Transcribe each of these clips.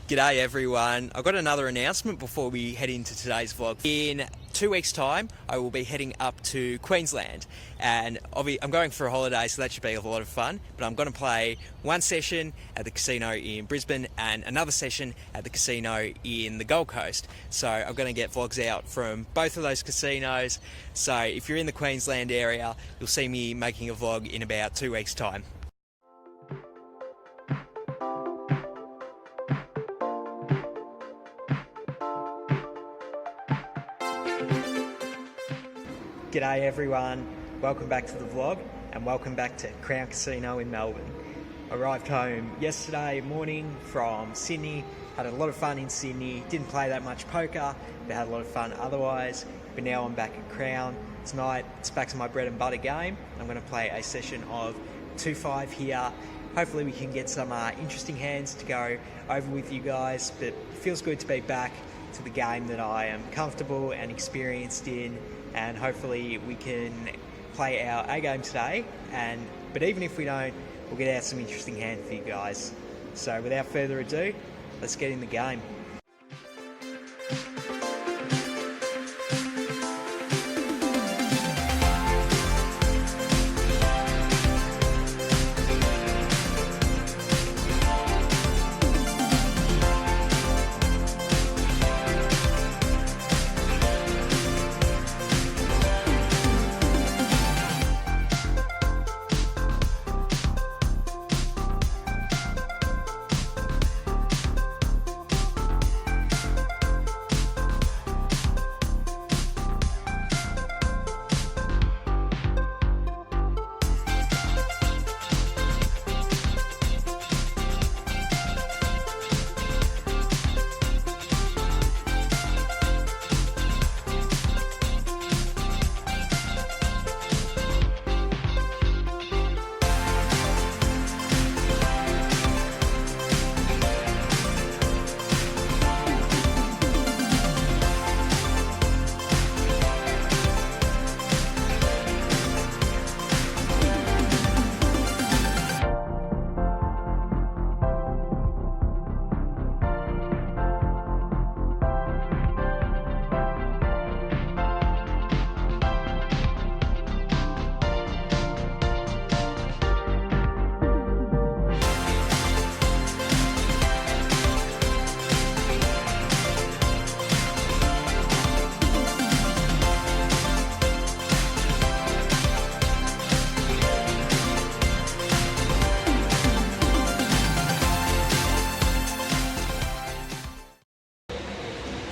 G'day everyone. I've got another announcement before we head into today's vlog. In 2 weeks time I will be heading up to Queensland, and I'm going for a holiday, so that should be a lot of fun. But I'm going to play one session at the casino in Brisbane and another session at the casino in the Gold Coast. So I'm going to get vlogs out from both of those casinos. So if you're in the Queensland area, you'll see me making a vlog in about 2 weeks time. G'day everyone, welcome back to the vlog and welcome back to Crown Casino in Melbourne. I arrived home yesterday morning from Sydney, had a lot of fun in Sydney, didn't play that much poker, but had a lot of fun otherwise. But now I'm back at Crown. Tonight it's back to my bread and butter game. I'm going to play a session of 2-5 here. Hopefully we can get some interesting hands to go over with you guys, but it feels good to be back to the game that I am comfortable and experienced in. And hopefully we can play our A game today, but even if we don't, we'll get out some interesting hand for you guys. So without further ado, let's get in the game.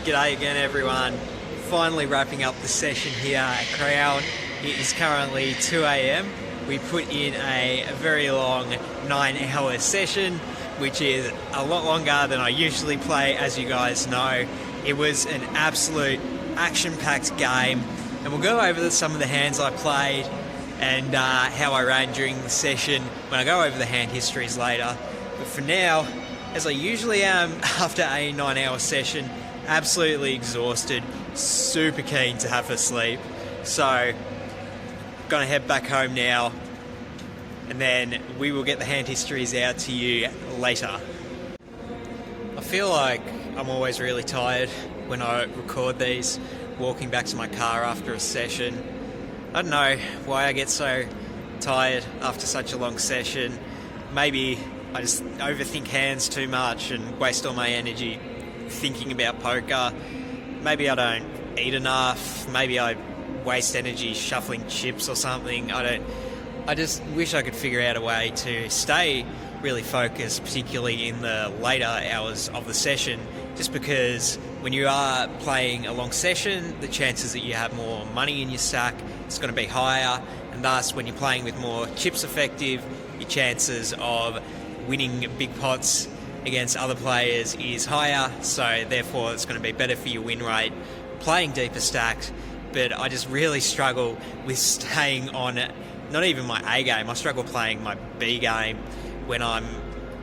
G'day again everyone, finally wrapping up the session here at Crown. It is currently 2 AM. We put in a very long 9-hour session, which is a lot longer than I usually play, as you guys know. It was an absolute action-packed game, and we'll go over some of the hands I played and how I ran during the session when I go over the hand histories later. But for now, as I usually am after a 9-hour session, absolutely exhausted, super keen to have a sleep. So, gonna head back home now, and then we will get the hand histories out to you later. I feel like I'm always really tired when I record these, walking back to my car after a session. I don't know why I get so tired after such a long session. Maybe I just overthink hands too much and waste all my energy thinking about poker. Maybe I don't eat enough, maybe I waste energy shuffling chips or something. I just wish I could figure out a way to stay really focused, particularly in the later hours of the session, just because when you are playing a long session, the chances that you have more money in your stack is going to be higher, and thus when you're playing with more chips effective, your chances of winning big pots against other players is higher, so therefore it's going to be better for your win rate playing deeper stacks. But I just really struggle with staying on not even my A game, I struggle playing my B game when I'm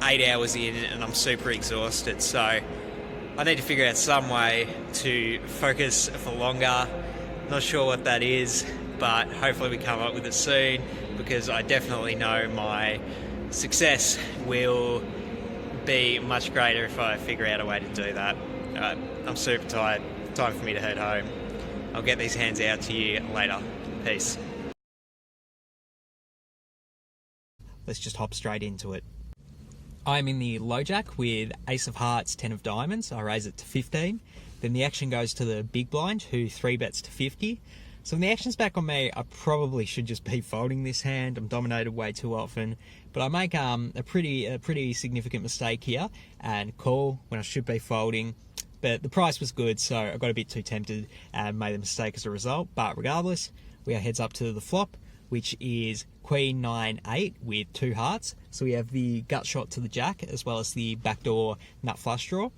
8 hours in and I'm super exhausted. So I need to figure out some way to focus for longer. Not sure what that is, but hopefully we come up with it soon, because I definitely know my success will be much greater if I figure out a way to do that. I'm super tired. Time for me to head home. I'll get these hands out to you later. Peace. Let's just hop straight into it. I'm in the low jack with ace of hearts, 10 of diamonds. I raise it to 15. Then the action goes to the big blind, who 3-bets to 50. So when the action's back on me, I probably should just be folding this hand. I'm dominated way too often. But I make a pretty significant mistake here and call when I should be folding. But the price was good, so I got a bit too tempted and made a mistake as a result. But regardless, we are heads up to the flop, which is Queen 9-8 with 2 hearts. So we have the gut shot to the jack as well as the backdoor nut flush draw.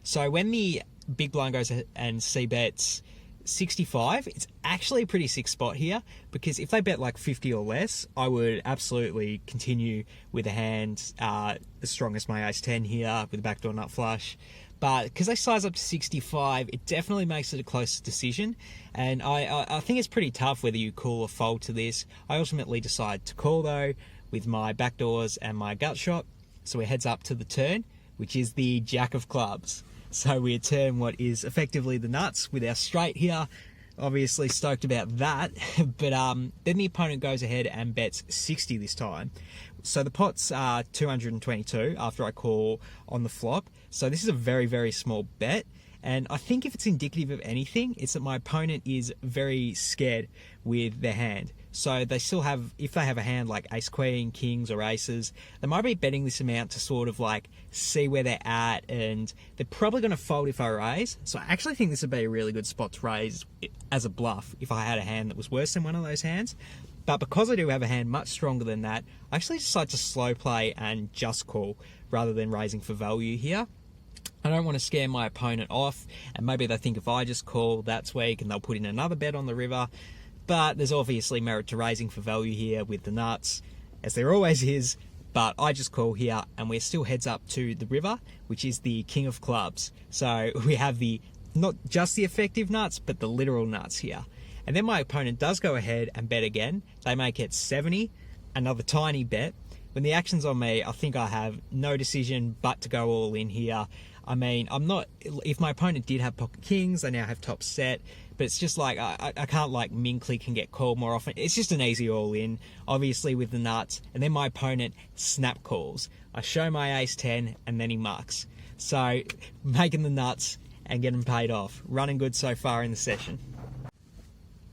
So when the big blind goes and c-bets 65, it's actually a pretty sick spot here, because if they bet like 50 or less, I would absolutely continue with a hand as strong as my ace-10 here with a backdoor nut flush. But because they size up to 65, it definitely makes it a close decision. And I think it's pretty tough whether you call or fold to this. I ultimately decide to call though with my backdoors and my gut shot. So it heads up to the turn, which is the jack of clubs. So we turn what is effectively the nuts with our straight here. Obviously stoked about that. But then the opponent goes ahead and bets 60 this time. So the pot's 222 after I call on the flop. So this is a very, very small bet. And I think if it's indicative of anything, it's that my opponent is very scared with their hand. So they still have, if they have a hand like ace queen, kings or aces, they might be betting this amount to sort of like see where they're at, and they're probably going to fold if I raise. So I actually think this would be a really good spot to raise as a bluff if I had a hand that was worse than one of those hands. But because I do have a hand much stronger than that, I actually decide to slow play and just call rather than raising for value here. I don't want to scare my opponent off, and maybe they think if I just call, that's weak, and they'll put in another bet on the river. But there's obviously merit to raising for value here with the nuts, as there always is. But I just call here, and we're still heads up to the river, which is the king of clubs. So we have the, not just the effective nuts, but the literal nuts here. And then my opponent does go ahead and bet again. They make it 70, another tiny bet. When the action's on me, I think I have no decision but to go all in here. I mean, I'm not, if my opponent did have pocket kings, they now have top set, but it's just like, I can't like min click and get called more often. It's just an easy all in, obviously with the nuts, and then my opponent snap calls. I show my ace 10 and then he mucks. So making the nuts and getting paid off. Running good so far in the session.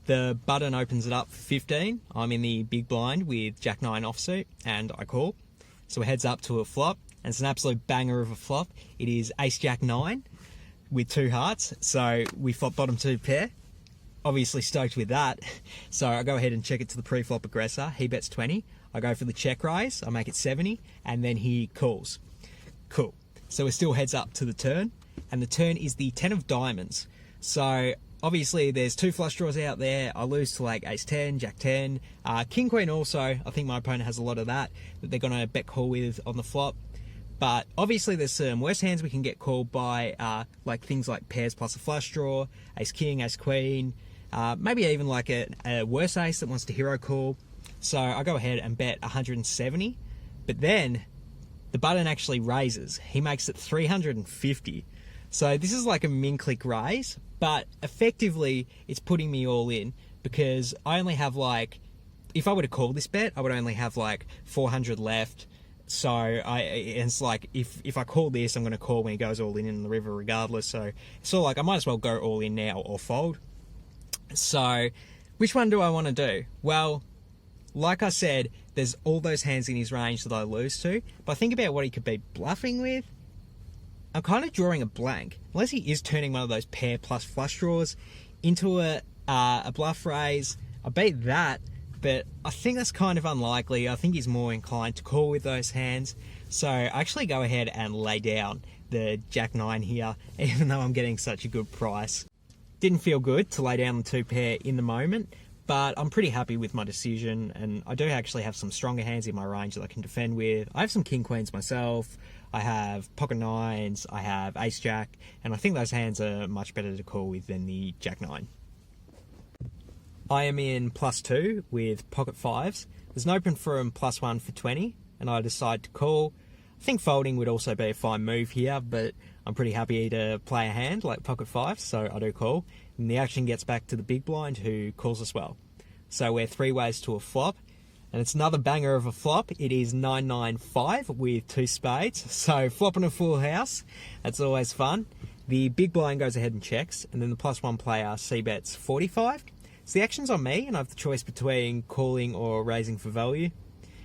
The button opens it up for 15. I'm in the big blind with Jack 9 offsuit and I call. So it heads up to a flop, and it's an absolute banger of a flop. It is Ace Jack 9 with 2 hearts. So we flop bottom 2 pair. Obviously stoked with that. So I go ahead and check it to the pre-flop aggressor. He bets 20. I go for the check raise. I make it 70 and then he calls. Cool. So we're still heads up to the turn, and the turn is the 10 of diamonds. So obviously there's 2 flush draws out there. I lose to like ace 10, jack 10, king queen also. I think my opponent has a lot of that they're going to bet call with on the flop. But obviously there's some worse hands we can get called by, like things like pairs plus a flush draw, ace king, ace queen, maybe even like a worse ace that wants to hero call. So I go ahead and bet 170, but then the button actually raises. He makes it 350. So this is like a min click raise, but effectively it's putting me all in, because I only have like, if I were to call this bet, I would only have like 400 left. So it's like, if I call this, I'm going to call when he goes all in the river regardless. So it's sort of like, I might as well go all in now or fold. So which one do I want to do? Well, like I said, there's all those hands in his range that I lose to, but I think about what he could be bluffing with. I'm kind of drawing a blank, unless he is turning one of those pair plus flush draws into a bluff raise. I beat that, but I think that's kind of unlikely. I think he's more inclined to call with those hands. So I actually go ahead and lay down the jack 9 here, even though I'm getting such a good price. Didn't feel good to lay down the 2 pair in the moment, but I'm pretty happy with my decision, and I do actually have some stronger hands in my range that I can defend with. I have some king queens myself. I have pocket 9s, I have ace jack, and I think those hands are much better to call with than the jack 9. I am in +2 with pocket 5s. There's an open from +1 for 20, and I decide to call. I think folding would also be a fine move here, but I'm pretty happy to play a hand like pocket five, so I do call. And the action gets back to the big blind, who calls as well. So we're 3 ways to a flop, and it's another banger of a flop. It is 9-9-5 with 2 spades, so flopping a full house, that's always fun. The big blind goes ahead and checks, and then the +1 player c-bets 45. So the action's on me, and I have the choice between calling or raising for value.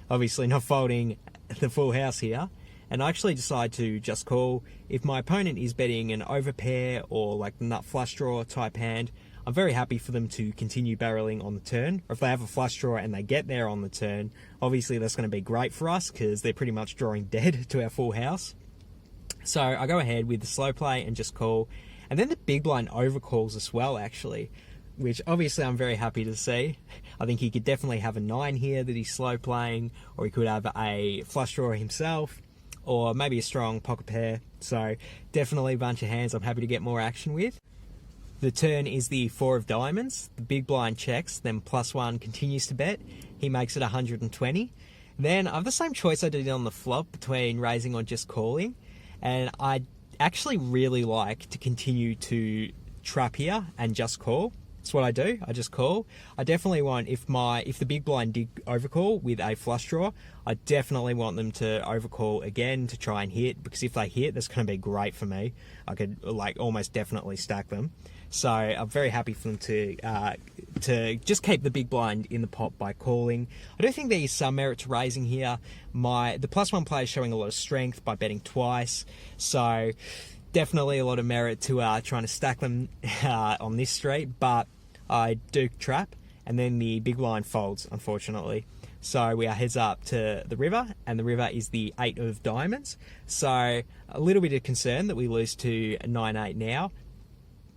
Obviously not folding the full house here. And I actually decide to just call. If my opponent is betting an overpair or like nut flush draw type hand, I'm very happy for them to continue barreling on the turn. Or if they have a flush draw and they get there on the turn, obviously that's going to be great for us because they're pretty much drawing dead to our full house. So I go ahead with the slow play and just call. And then the big blind overcalls as well, actually, which obviously I'm very happy to see. I think he could definitely have a 9 here that he's slow playing, or he could have a flush draw himself, or maybe a strong pocket pair. So definitely a bunch of hands I'm happy to get more action with. The turn is the 4 of diamonds. The big blind checks, then +1 continues to bet. He makes it 120. Then I have the same choice I did on the flop between raising or just calling. And I actually really like to continue to trap here and just call. That's what I do. I just call. I definitely want, if the big blind did overcall with a flush draw, I definitely want them to overcall again to try and hit, because if they hit, that's going to be great for me. I could like almost definitely stack them. So I'm very happy for them to just keep the big blind in the pot by calling. I do think there is some merit to raising here. The +1 player is showing a lot of strength by betting twice. So definitely a lot of merit to trying to stack them on this street, but I do trap, and then the big blind folds, unfortunately. So we are heads up to the river, and the river is the 8 of diamonds. So a little bit of concern that we lose to 9-8 now,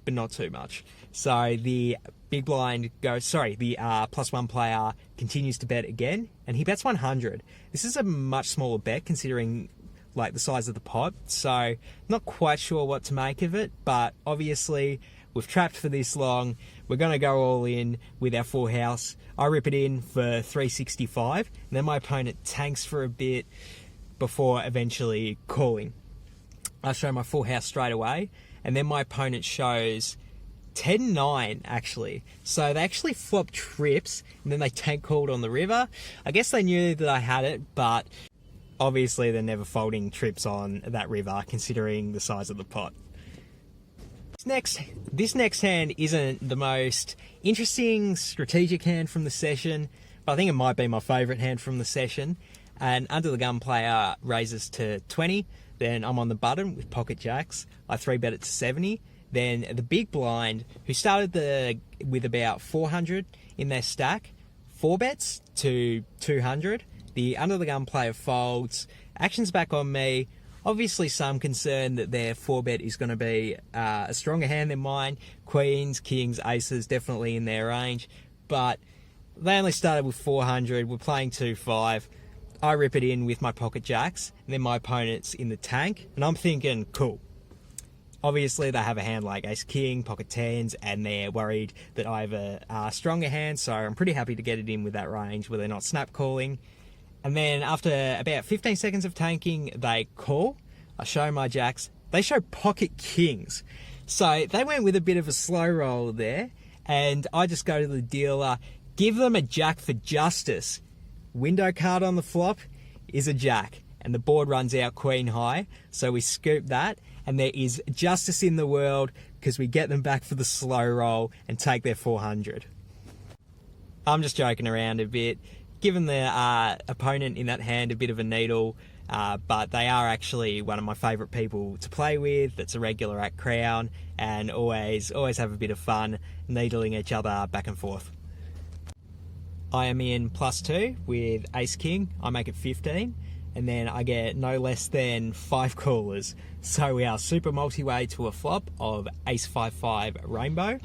but not too much. So the big blind goes, the +1 player continues to bet again, and he bets 100. This is a much smaller bet considering like the size of the pot, so not quite sure what to make of it, but obviously we've trapped for this long. We're going to go all in with our full house. I rip it in for 365, and then my opponent tanks for a bit before eventually calling. I show my full house straight away, and then my opponent shows 10-9 actually. So they actually flopped trips, and then they tank called on the river. I guess they knew that I had it, but obviously they're never folding trips on that river considering the size of the pot. This next hand isn't the most interesting strategic hand from the session, but I think it might be my favourite hand from the session. And under the gun player raises to 20, then I'm on the button with pocket jacks. I 3-bet it to 70. Then the big blind, who started with about 400 in their stack, 4-bets to 200. The under the gun player folds. Action's back on me. Obviously some concern that their 4-bet is going to be a stronger hand than mine. Queens, kings, aces, definitely in their range. But they only started with 400. We're playing 2-5. I rip it in with my pocket jacks. And then my opponent's in the tank. And I'm thinking, cool. Obviously they have a hand like ace king, pocket tens, and they're worried that I have a stronger hand. So I'm pretty happy to get it in with that range where they're not snap calling. And then after about 15 seconds of tanking, they call. I show my jacks. They show pocket kings. So they went with a bit of a slow roll there. And I just go to the dealer, give them a jack for justice. Window card on the flop is a jack. And the board runs out queen high. So we scoop that. And there is justice in the world because we get them back for the slow roll and take their 400. I'm just joking around a bit. Given the opponent in that hand a bit of a needle, but they are actually one of my favourite people to play with. That's a regular at Crown, and always have a bit of fun needling each other back and forth. I am in +2 with ace king. I make it 15, and then I get no less than 5 callers. So we are super multi-way to a flop of ace 5-5 rainbow.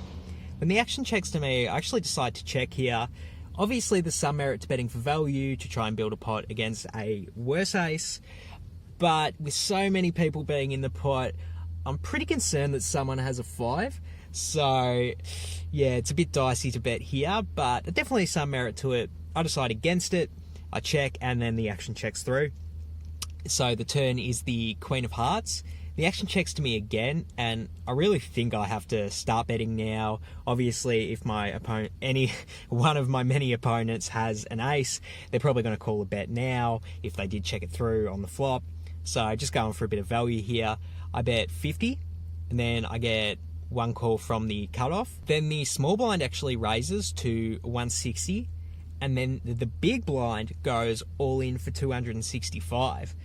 When the action checks to me, I actually decide to check here. Obviously, there's some merit to betting for value to try and build a pot against a worse ace, but with so many people being in the pot, I'm pretty concerned that someone has a 5. So, yeah, it's a bit dicey to bet here, but definitely some merit to it. I decide against it, I check, and then the action checks through. So the turn is the Queen of Hearts. The action checks to me again, and I really think I have to start betting now. Obviously, if my opponent, any one of my many opponents has an ace, they're probably going to call a bet now if they did check it through on the flop. So just going for a bit of value here. I bet 50, and then I get one call from the cutoff. Then the small blind actually raises to 160, and then the big blind goes all in for 265.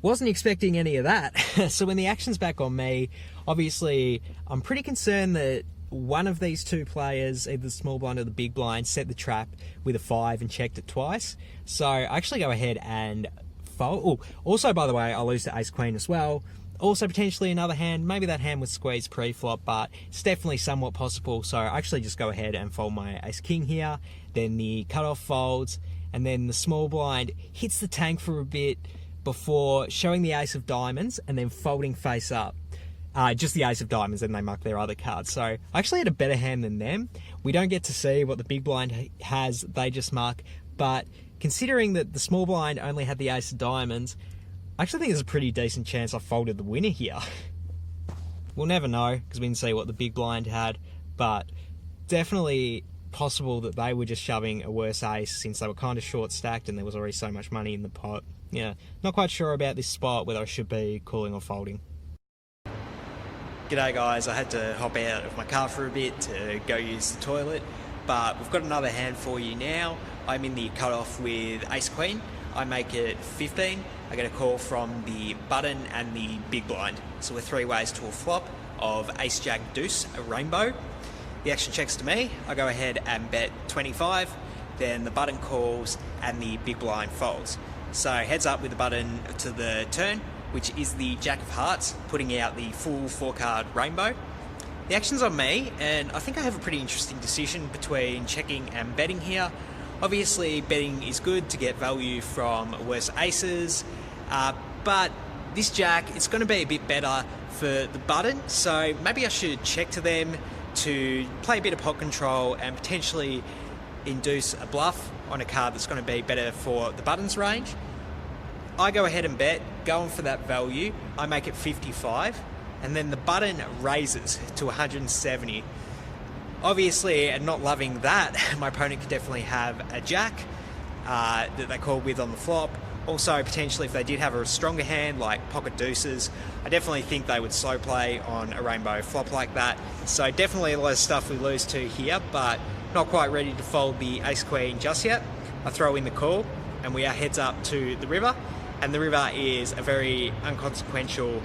Wasn't expecting any of that. So when the action's back on me, obviously I'm pretty concerned that one of these two players, either the small blind or the big blind, set the trap with a 5 and checked it twice. So I actually go ahead and fold. Oh, also, by the way, I lose to ace queen as well. Also potentially another hand, maybe that hand was squeezed pre-flop, but it's definitely somewhat possible. So I actually just go ahead and fold my ace king here. Then the cutoff folds, and then the small blind hits the tank for a bit before showing the ace of diamonds and then folding face up. Just the ace of diamonds, and they mark their other cards. So I actually had a better hand than them. We don't get to see what the big blind has, they just mark. But considering that the small blind only had the ace of diamonds, I actually think there's a pretty decent chance I folded the winner here. We'll never know, because we didn't see what the big blind had, but definitely possible that they were just shoving a worse ace since they were kind of short stacked and there was already so much money in the pot. Yeah, not quite sure about this spot, whether I should be calling or folding. G'day guys, I had to hop out of my car for a bit to go use the toilet, but we've got another hand for you now. I'm in the cutoff with ace queen. I make it 15. I get a call from the button and the big blind. So we're 3 ways to a flop of ace jack deuce, a rainbow. The action checks to me. I go ahead and bet 25. Then the button calls and the big blind folds. So heads up with the button to the turn, which is the jack of hearts, putting out the full 4-card rainbow. The action's on me, and I think I have a pretty interesting decision between checking and betting here. Obviously, betting is good to get value from worse aces, but this jack, it's going to be a bit better for the button, so maybe I should check to them to play a bit of pot control and potentially induce a bluff on a card that's going to be better for the button's range. I go ahead and bet, going for that value. I make it 55, and then the button raises to 170. Obviously, and not loving that, my opponent could definitely have a jack that they call with on the flop. Also, potentially, if they did have a stronger hand like pocket deuces, I definitely think they would slow play on a rainbow flop like that. So definitely a lot of stuff we lose to here, but not quite ready to fold the ace queen just yet. I throw in the call, and we are heads up to the river, and the river is a very unconsequential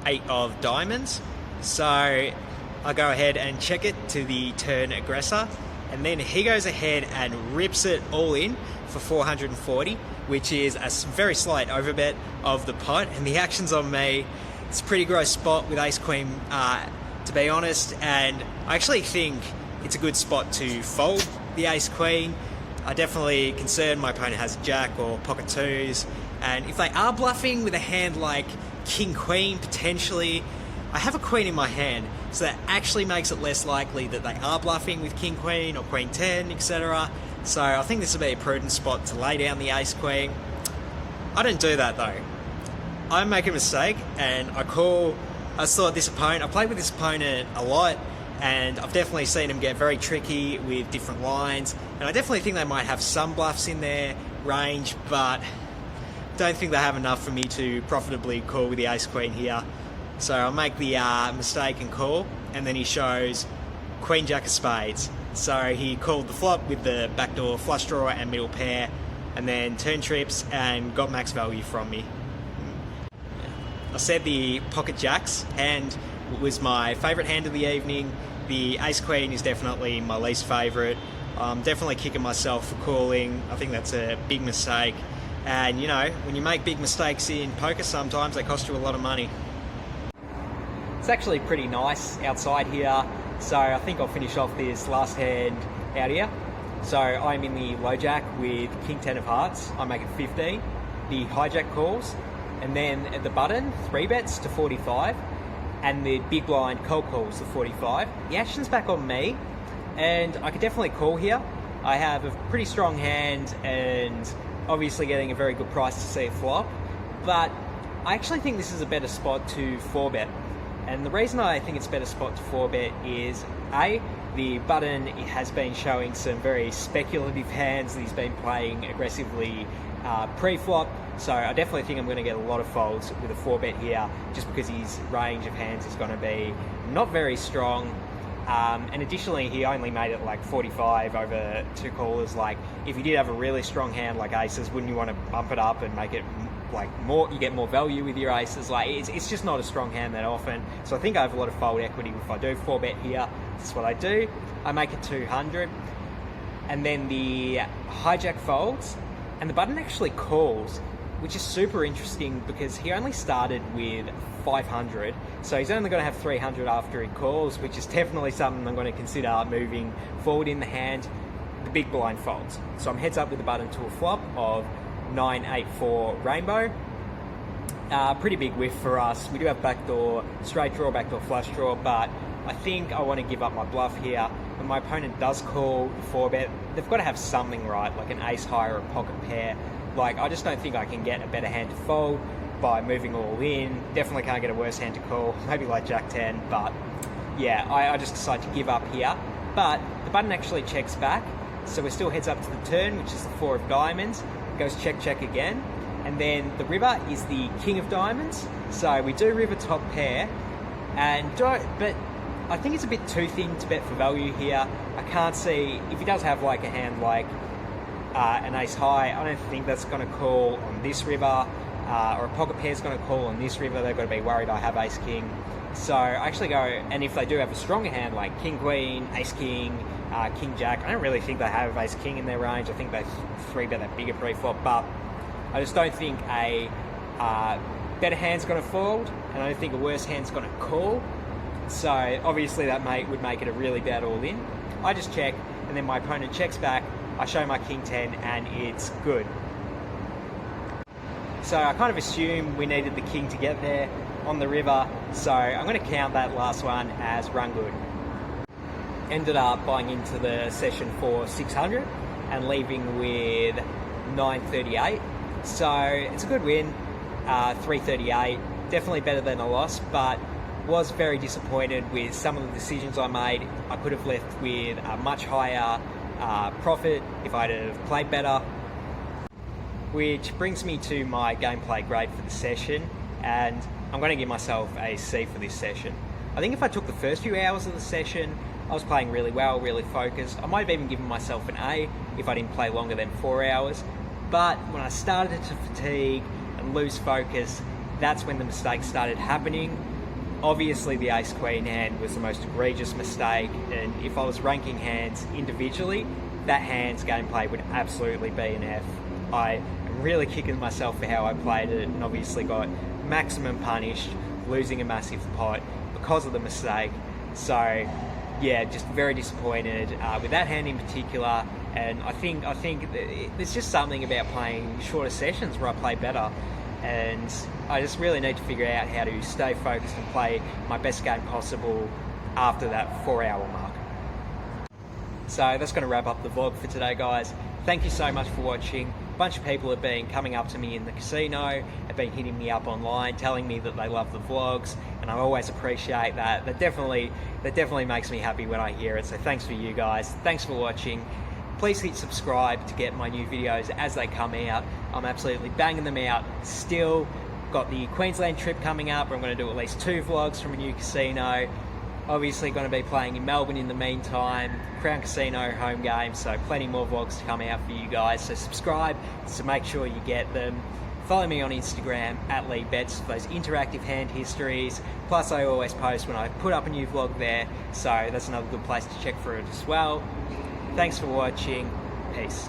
8 of diamonds. So I go ahead and check it to the turn aggressor, and then he goes ahead and rips it all in for 440, which is a very slight overbet of the pot, and the action's on me. It's a pretty gross spot with ace queen, to be honest, and I actually think it's a good spot to fold the ace queen. I definitely concerned my opponent has a jack or pocket twos, and if they are bluffing with a hand like king queen potentially, I have a queen in my hand, so that actually makes it less likely that they are bluffing with king queen or queen 10, etc. So I think this would be a prudent spot to lay down the ace queen. I don't do that though. I make a mistake and I call. I thought this opponent, I played with this opponent a lot, and I've definitely seen them get very tricky with different lines, and I definitely think they might have some bluffs in their range, but don't think they have enough for me to profitably call with the ace queen here. So I'll make the mistake and call, and then he shows queen jack of spades. So he called the flop with the backdoor flush draw and middle pair, and then turn trips and got max value from me. I said the pocket jacks hand was my favourite hand of the evening. The ace queen is definitely my least favourite. I'm definitely kicking myself for calling. I think that's a big mistake. And you know, when you make big mistakes in poker, sometimes they cost you a lot of money. It's actually pretty nice outside here, so I think I'll finish off this last hand out here. So I'm in the low jack with king 10 of hearts. I make it 15. The hijack calls, and then at the button 3 bets to 45, and the big blind cold calls to 45. The action's back on me, and I could definitely call here. I have a pretty strong hand and obviously getting a very good price to see a flop. but I actually think this is a better spot to 4-bet. And the reason I think it's a better spot to 4-bet is the button has been showing some very speculative hands that he's been playing aggressively pre-flop, so I definitely think I'm going to get a lot of folds with a 4-bet here, just because his range of hands is going to be not very strong. And additionally, he only made it like 45 over 2 callers. Like, if you did have a really strong hand like aces, wouldn't you want to bump it up and make it like more, you get more value with your aces? Like, it's just not a strong hand that often. So I think I have a lot of fold equity if I do 4-bet here. This is what I do. I make it 200, and then the hijack folds, and the button actually calls, which is super interesting because he only started with 500, so he's only going to have 300 after he calls, which is definitely something I'm going to consider moving forward in the hand. The big blind folds, so I'm heads up with the button to a flop of 9-8-4 rainbow. Pretty big whiff for us. We do have backdoor straight draw, backdoor flush draw, but I think I want to give up my bluff here. When my opponent does call the 4-bet, they've got to have something right, like an ace high or a pocket pair. Like, I just don't think I can get a better hand to fold by moving all in. Definitely can't get a worse hand to call, maybe like Jack 10, but yeah, I just decide to give up here. But the button actually checks back, so we're still heads up to the turn, which is the 4 of diamonds. It goes check, check again, and then the river is the king of diamonds, so we do river top pair, but I think it's a bit too thin to bet for value here. I can't see, if he does have like a hand like an ace high, I don't think that's going to call on this river, or a pocket pair is going to call on this river. They've got to be worried I have ace king. So I actually go, and if they do have a stronger hand like king queen, ace king, king jack, I don't really think they have ace king in their range. I think they 3-bet that bigger pre-flop, but I just don't think a better hand's going to fold, and I don't think a worse hand's going to call. So obviously that would make it a really bad all-in. I just check, and then my opponent checks back. I show my king 10, and it's good. So I kind of assumed we needed the king to get there on the river, so I'm going to count that last one as run good. Ended up buying into the session for 600 and leaving with 938. So it's a good win, 338. Definitely better than a loss, but was very disappointed with some of the decisions I made. I could have left with a much higher profit if I'd have played better. Which brings me to my gameplay grade for the session, and I'm going to give myself a C for this session. I think if I took the first few hours of the session, I was playing really well, really focused. I might have even given myself an A if I didn't play longer than 4 hours. But when I started to fatigue and lose focus, that's when the mistakes started happening. Obviously the ace queen hand was the most egregious mistake, and if I was ranking hands individually, that hand's gameplay would absolutely be an F. I am really kicking myself for how I played it, and obviously got maximum punished, losing a massive pot because of the mistake. So yeah, just very disappointed with that hand in particular. And I think there's just something about playing shorter sessions where I play better, and I just really need to figure out how to stay focused and play my best game possible after that 4-hour mark. So that's going to wrap up the vlog for today, guys. Thank you so much for watching. A bunch of people have been coming up to me in the casino, have been hitting me up online, telling me that they love the vlogs, and I always appreciate that. That definitely makes me happy when I hear it. So thanks for you guys. Thanks for watching. Please hit subscribe to get my new videos as they come out. I'm absolutely banging them out. Still got the Queensland trip coming up, where I'm going to do at least 2 vlogs from a new casino. Obviously going to be playing in Melbourne in the meantime, Crown Casino home game, so plenty more vlogs to come out for you guys. So subscribe to make sure you get them. Follow me on Instagram @LeeBets for those interactive hand histories. Plus I always post when I put up a new vlog there, so that's another good place to check for it as well. Thanks for watching. Peace.